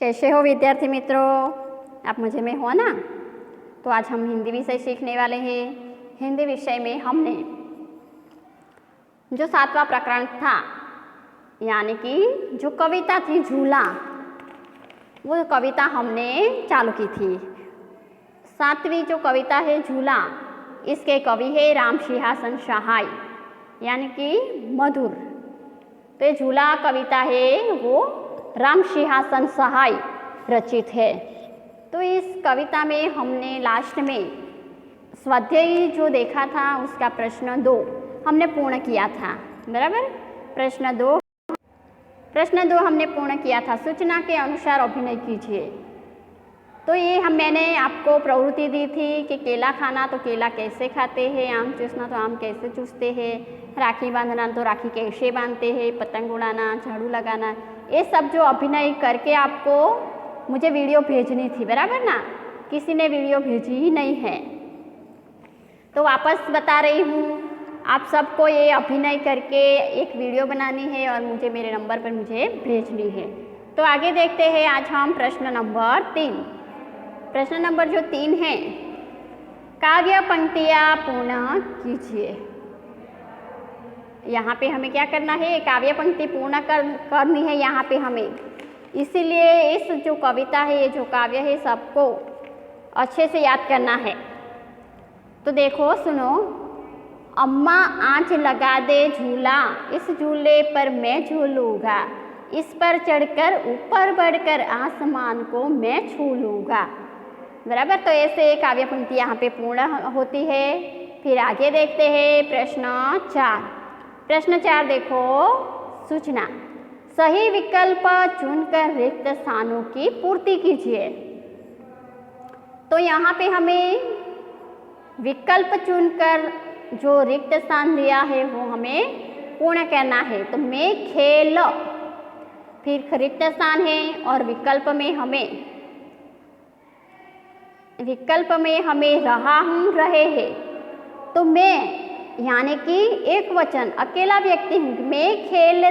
कैसे हो विद्यार्थी मित्रों, आप मुझे में हो ना। तो आज हम हिंदी विषय सीखने वाले हैं। हिंदी विषय में हमने जो 7वां प्रकरण था, यानी कि जो कविता थी झूला, वो कविता हमने चालू की थी। 7वीं जो कविता है झूला, इसके कवि है राम सिंहासन सहाय, यानी कि मधुर। तो ये झूला कविता है वो राम सिंहासन सहाय रचित है। तो इस कविता में हमने लास्ट में स्वाध्याय जो देखा था उसका प्रश्न 2 हमने पूर्ण किया था, बराबर। प्रश्न 2 हमने पूर्ण किया था। सूचना के अनुसार अभिनय कीजिए। तो ये मैंने आपको प्रवृत्ति दी थी कि केला खाना तो केला कैसे खाते हैं, आम चूसना तो आम कैसे चूसते हैं, राखी बांधना तो राखी कैसे बांधते हैं, पतंग उड़ाना, झाड़ू लगाना, ये सब जो अभिनय करके आपको मुझे वीडियो भेजनी थी, बराबर ना। किसी ने वीडियो भेजी ही नहीं है, तो वापस बता रही हूँ। आप सबको ये अभिनय करके एक वीडियो बनानी है और मुझे मेरे नंबर पर मुझे भेजनी है। तो आगे देखते हैं। आज हम प्रश्न नंबर 3, प्रश्न नंबर जो 3 है, काव्य पंक्तियाँ पूर्ण कीजिए। यहाँ पे हमें क्या करना है, काव्य पंक्ति पूर्ण करनी है यहाँ पे हमें। इसीलिए इस जो कविता है, ये जो काव्य है, सबको अच्छे से याद करना है। तो देखो, सुनो। अम्मा आज लगा दे झूला, इस झूले पर मैं झूलूंगा, इस पर चढ़कर ऊपर बढ़कर आसमान को मैं छू लूँगा, बराबर। तो ऐसे काव्य पंक्ति यहाँ पे पूर्ण होती है। फिर आगे देखते हैं प्रश्न 4। प्रश्न 4 देखो, सूचना। सही विकल्प चुनकर रिक्त स्थानों की पूर्ति कीजिए। तो यहाँ पे हमें विकल्प चुनकर जो रिक्त स्थान दिया है वो हमें पूर्ण करना है। तो मैं खेल, फिर रिक्त स्थान है और विकल्प में हमें रहा हूँ, रहे हैं। तो मैं यानी कि एक वचन अकेला व्यक्ति हूँ, मैं खेल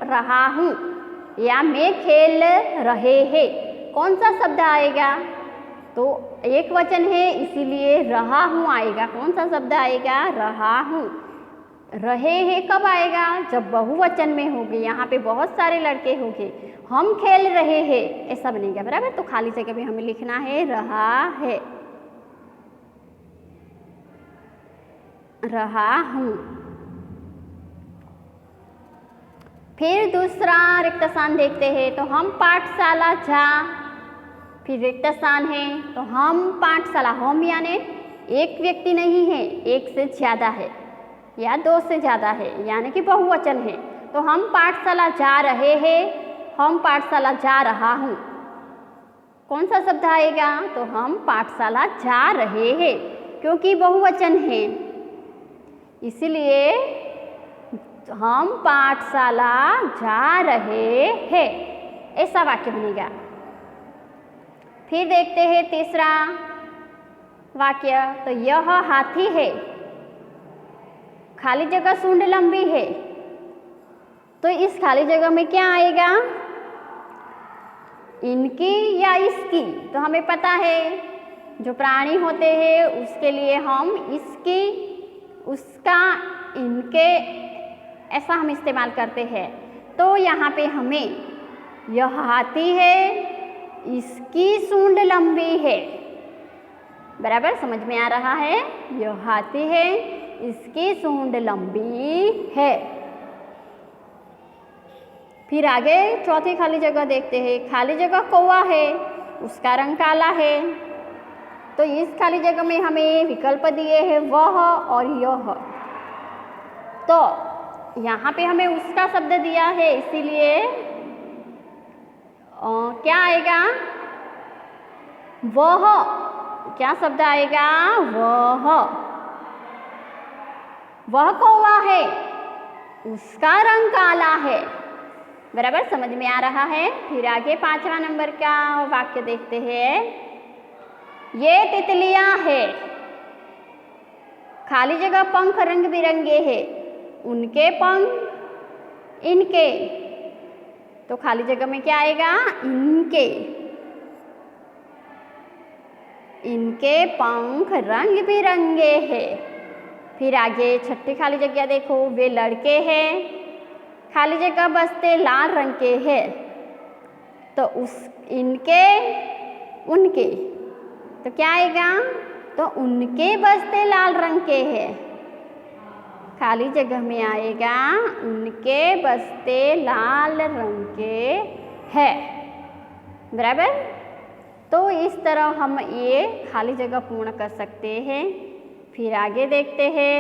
रहा हूँ या मैं खेल रहे हैं, कौन सा शब्द आएगा? तो एक वचन है, इसीलिए रहा हूँ आएगा। कौन सा शब्द आएगा? रहा हूँ। रहे हैं कब आएगा? जब बहुवचन में होगी। यहाँ पे बहुत सारे लड़के होंगे, हम खेल रहे हैं ऐसा बनेगा, बराबर। तो खाली जगह पे हमें लिखना है रहा है, रहा हूँ। फिर दूसरा रिक्त स्थान देखते हैं। तो हम पाठशाला जा, फिर रिक्त स्थान है। तो हम पाठशाला, हम यानी एक व्यक्ति नहीं है, एक से ज़्यादा है या 2 से ज़्यादा है, यानी कि बहुवचन है। तो हम पाठशाला जा रहे हैं, हम पाठशाला जा रहा हूँ, कौन सा शब्द आएगा? तो हम पाठशाला जा रहे हैं, क्योंकि बहुवचन है, इसलिए हम पाठशाला जा रहे हैं, ऐसा वाक्य बनेगा। फिर देखते हैं तीसरा वाक्य। तो यह हाथी है, खाली जगह सूंड लंबी है। तो इस खाली जगह में क्या आएगा? इनकी या इसकी? तो हमें पता है जो प्राणी होते हैं उसके लिए हम इसकी, उसका, इनके, ऐसा हम इस्तेमाल करते हैं। तो यहाँ पे हमें यह हाथी है, इसकी सूंड लंबी है, बराबर। समझ में आ रहा है? यह हाथी है, इसकी सूंड लंबी है। फिर आगे चौथी खाली जगह देखते हैं। खाली जगह कौवा है, उसका रंग काला है। तो इस खाली जगह में हमें विकल्प दिए हैं वह और यह। तो यहाँ पे हमें उसका शब्द दिया है, इसीलिए क्या आएगा? वह, क्या शब्द आएगा? वह कौवा है, उसका रंग काला है, बराबर। समझ में आ रहा है? फिर आगे 5वां नंबर का वाक्य देखते हैं। ये तितलियां है, खाली जगह पंख रंग बिरंगे हैं, उनके पंख, इनके। तो खाली जगह में क्या आएगा? इनके। इनके पंख रंग बिरंगे हैं। फिर आगे छठी खाली जगह देखो, वे लड़के हैं, खाली जगह बस्ते लाल रंग के हैं। तो उस इनके उनके, तो क्या आएगा? तो उनके बस्ते लाल रंग के हैं। खाली जगह में आएगा उनके बस्ते लाल रंग के हैं। बराबर। तो इस तरह हम ये खाली जगह पूर्ण कर सकते हैं। फिर आगे देखते हैं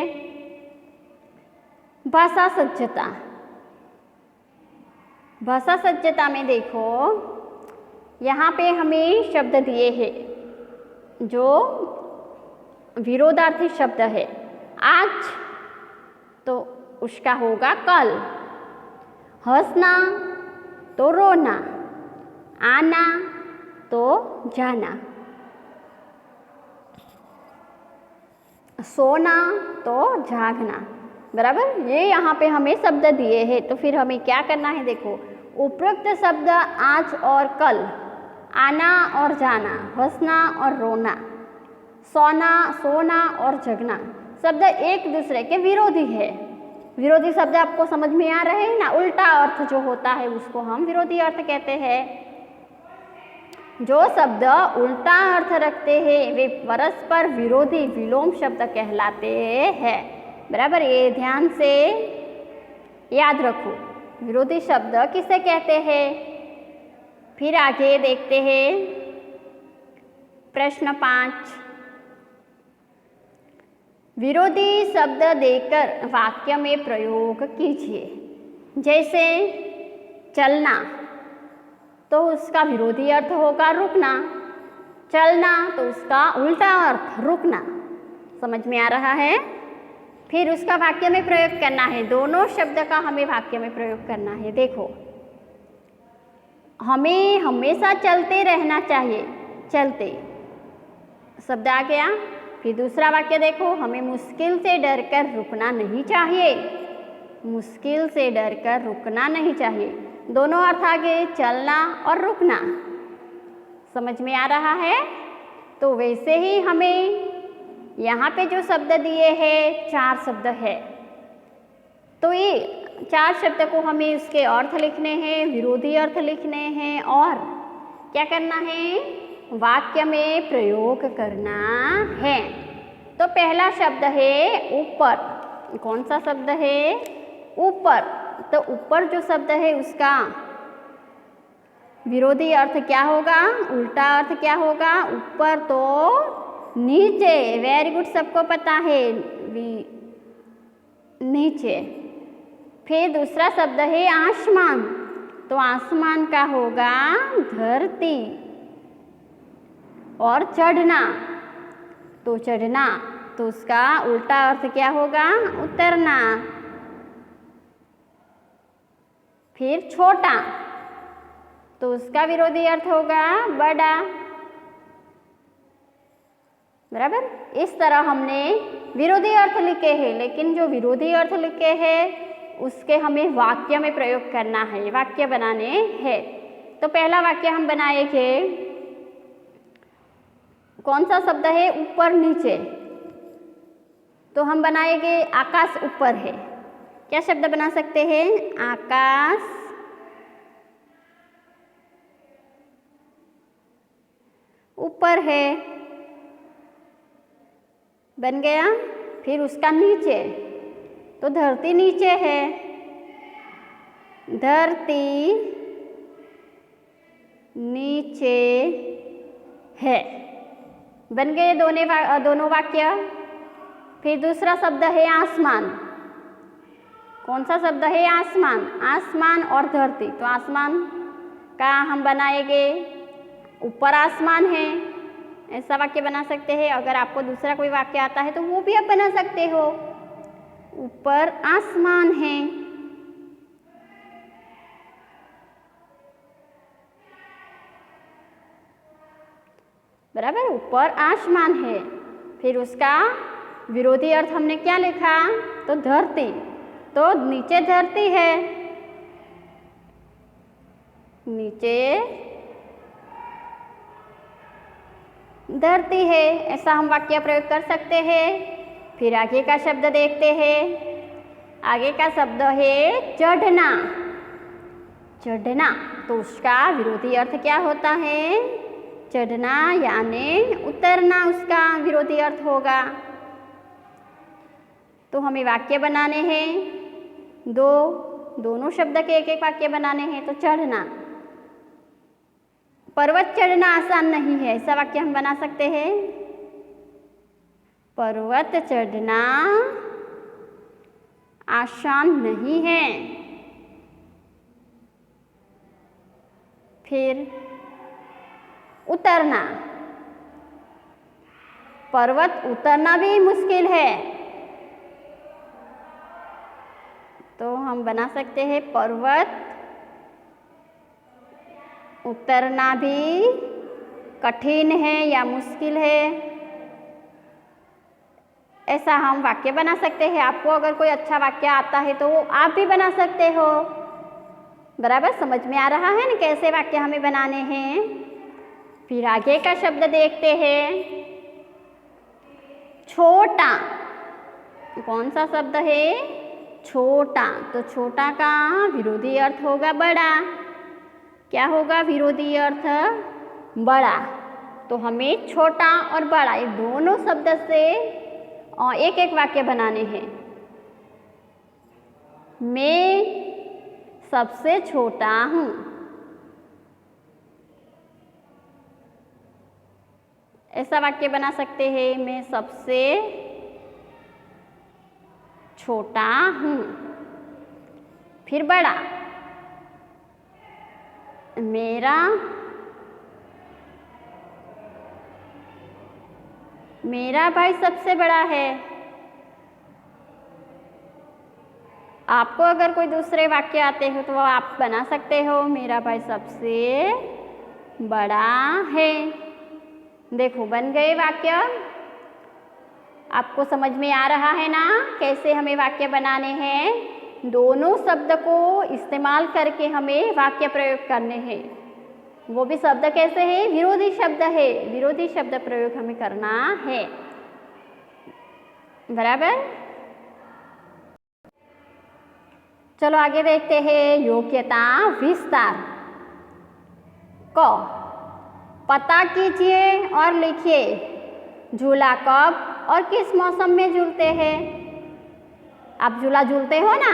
भाषा सज्जता। भाषा सज्जता में देखो, यहाँ पे हमें शब्द दिए हैं जो विरोधार्थी शब्द है। आज तो उसका होगा कल, हंसना तो रोना, आना तो जाना, सोना तो जागना। बराबर। ये यहाँ पे हमें शब्द दिए हैं। तो फिर हमें क्या करना है? देखो, उपरोक्त शब्द आज और कल, आना और जाना, हंसना और रोना, सोना और जगना शब्द एक दूसरे के विरोधी है। विरोधी शब्द आपको समझ में आ रहे हैं ना? उल्टा अर्थ जो होता है उसको हम विरोधी अर्थ कहते हैं। जो शब्द उल्टा अर्थ रखते हैं वे परस्पर विरोधी विलोम शब्द कहलाते हैं। बराबर। ये ध्यान से याद रखो, विरोधी शब्द किसे कहते हैं। फिर आगे देखते हैं प्रश्न 5। विरोधी शब्द देकर वाक्य में प्रयोग कीजिए। जैसे चलना, तो उसका विरोधी अर्थ होगा रुकना। चलना तो उसका उल्टा अर्थ रुकना। समझ में आ रहा है? फिर उसका वाक्य में प्रयोग करना है। दोनों शब्द का हमें वाक्य में प्रयोग करना है। देखो, हमें हमेशा चलते रहना चाहिए। चलते शब्द आ गया। फिर दूसरा वाक्य देखो, हमें मुश्किल से डरकर रुकना नहीं चाहिए। मुश्किल से डरकर रुकना नहीं चाहिए। दोनों अर्थ आ गए, चलना और रुकना। समझ में आ रहा है? तो वैसे ही हमें यहाँ पे जो शब्द दिए हैं 4 शब्द है। तो ये 4 शब्द को हमें उसके अर्थ लिखने हैं, विरोधी अर्थ लिखने हैं और क्या करना है? वाक्य में प्रयोग करना है। तो पहला शब्द है ऊपर। कौन सा शब्द है? ऊपर। तो ऊपर जो शब्द है उसका विरोधी अर्थ क्या होगा? उल्टा अर्थ क्या होगा? ऊपर तो नीचे। वेरी गुड, सबको पता है, नीचे। फिर दूसरा शब्द है आसमान। तो आसमान का होगा धरती। और चढ़ना, तो चढ़ना तो उसका उल्टा अर्थ क्या होगा? उतरना। फिर छोटा, तो उसका विरोधी अर्थ होगा बड़ा। बराबर। इस तरह हमने विरोधी अर्थ लिखे हैं, लेकिन जो विरोधी अर्थ लिखे हैं उसके हमें वाक्य में प्रयोग करना है, वाक्य बनाने हैं। तो पहला वाक्य हम बनाएंगे, कौन सा शब्द है? ऊपर नीचे। तो हम बनाएंगे आकाश ऊपर है। क्या शब्द बना सकते हैं? आकाश ऊपर है। बन गया। फिर उसका नीचे, तो धरती नीचे है। धरती नीचे है। बन गए दोनों वाक्य। फिर दूसरा शब्द है आसमान। कौन सा शब्द है? आसमान। आसमान और धरती, तो आसमान का हम बनाएंगे ऊपर आसमान है। ऐसा वाक्य बना सकते हैं। अगर आपको दूसरा कोई वाक्य आता है तो वो भी आप बना सकते हो। ऊपर आसमान है। बराबर। ऊपर आसमान है। फिर उसका विरोधी अर्थ हमने क्या लिखा? तो धरती। तो नीचे धरती है। नीचे धरती है। ऐसा हम वाक्य प्रयोग कर सकते हैं। फिर आगे का शब्द देखते हैं। आगे का शब्द है चढ़ना। चढ़ना, तो उसका विरोधी अर्थ क्या होता है? चढ़ना यानी उतरना उसका विरोधी अर्थ होगा। तो हमें वाक्य बनाने हैं दोनों शब्द के एक एक वाक्य बनाने हैं। तो चढ़ना, पर्वत चढ़ना आसान नहीं है, ऐसा वाक्य हम बना सकते हैं। पर्वत चढ़ना आसान नहीं है। फिर उतरना, पर्वत उतरना भी मुश्किल है। तो हम बना सकते हैं पर्वत उतरना भी कठिन है या मुश्किल है। ऐसा हम वाक्य बना सकते हैं। आपको अगर कोई अच्छा वाक्य आता है तो आप भी बना सकते हो। बराबर समझ में आ रहा है ना कैसे वाक्य हमें बनाने हैं। फिर आगे का शब्द देखते हैं। छोटा, कौन सा शब्द है? छोटा। तो छोटा का विरोधी अर्थ होगा बड़ा। क्या होगा विरोधी अर्थ? बड़ा। तो हमें छोटा और बड़ा ये दोनों शब्द से एक एक वाक्य बनाने हैं। मैं सबसे छोटा हूँ। ऐसा वाक्य बना सकते हैं, मैं सबसे छोटा हूँ। फिर बड़ा, मेरा भाई सबसे बड़ा है। आपको अगर कोई दूसरे वाक्य आते हो तो आप बना सकते हो, मेरा भाई सबसे बड़ा है। देखो बन गए वाक्य। आपको समझ में आ रहा है ना कैसे हमें वाक्य बनाने हैं। दोनों शब्द को इस्तेमाल करके हमें वाक्य प्रयोग करने हैं। वो भी शब्द कैसे है? विरोधी शब्द है। विरोधी शब्द प्रयोग हमें करना है। बराबर। चलो आगे देखते हैं योग्यता विस्तार। क, पता कीजिए और लिखिए झूला कब और किस मौसम में झूलते हैं। आप झूला झूलते हो ना?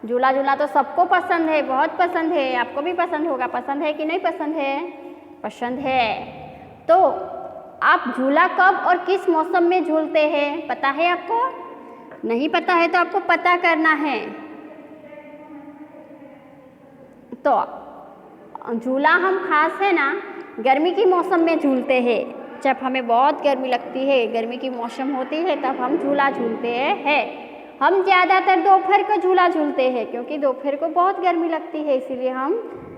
झूला तो सबको पसंद है, बहुत पसंद है। आपको भी पसंद होगा। पसंद है कि नहीं पसंद है? पसंद है। तो आप झूला कब और किस मौसम में झूलते हैं पता है आपको? नहीं पता है तो आपको पता करना है। तो झूला हम खास है ना गर्मी की मौसम में झूलते हैं। जब हमें बहुत गर्मी लगती है, गर्मी की मौसम होती है, तब हम झूला झूलते हैं। हम ज़्यादातर दोपहर को झूला झूलते हैं क्योंकि दोपहर को बहुत गर्मी लगती है। इसीलिए हम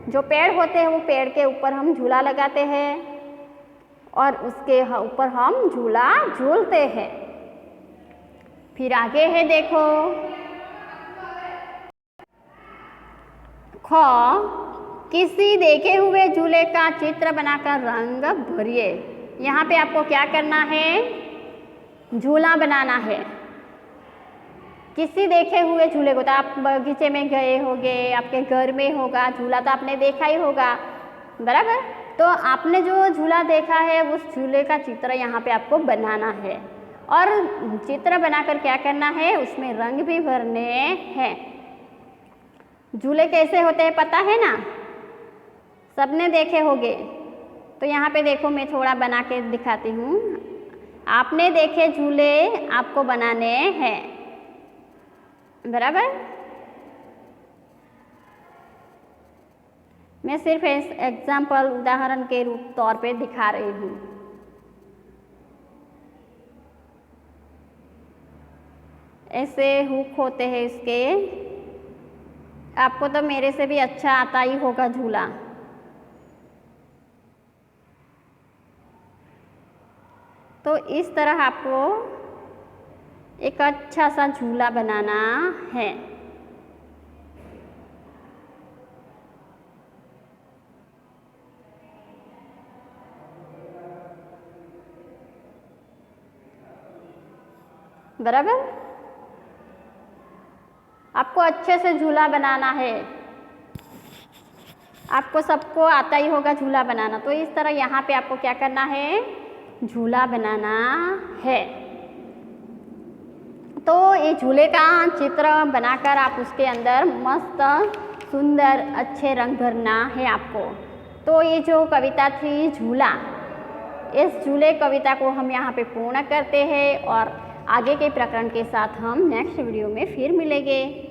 जो पेड़ होते हैं वो पेड़ के ऊपर हम झूला लगाते हैं और उसके ऊपर हम झूला झूलते हैं। फिर आगे है देखो ख, किसी देखे हुए झूले का चित्र बनाकर रंग भरिए। यहाँ पे आपको क्या करना है? झूला बनाना है। किसी देखे हुए झूले को, तो आप बगीचे में गए होगे, आपके घर में होगा, झूला तो आपने देखा ही होगा। बराबर। तो आपने जो झूला देखा है उस झूले का चित्र यहाँ पे आपको बनाना है और चित्र बनाकर क्या करना है? उसमें रंग भी भरने हैं। झूले कैसे होते हैं पता है ना? सबने देखे होंगे। तो यहाँ पे देखो मैं थोड़ा बना के दिखाती हूँ। आपने देखे झूले आपको बनाने हैं। बराबर। मैं सिर्फ एग्जाम्पल उदाहरण के रूप तौर पे दिखा रही हूँ। ऐसे हुक होते हैं इसके। आपको तो मेरे से भी अच्छा आता ही होगा झूला। तो इस तरह आपको एक अच्छा सा झूला बनाना है। बराबर। आपको अच्छे से झूला बनाना है, आपको सबको आता ही होगा झूला बनाना, तो इस तरह यहाँ पे आपको क्या करना है, झूला बनाना है। तो ये झूले का चित्र बनाकर आप उसके अंदर मस्त सुंदर अच्छे रंग भरना है आपको। तो ये जो कविता थी झूला, इस झूले कविता को हम यहाँ पे पूर्ण करते हैं और आगे के प्रकरण के साथ हम नेक्स्ट वीडियो में फिर मिलेंगे।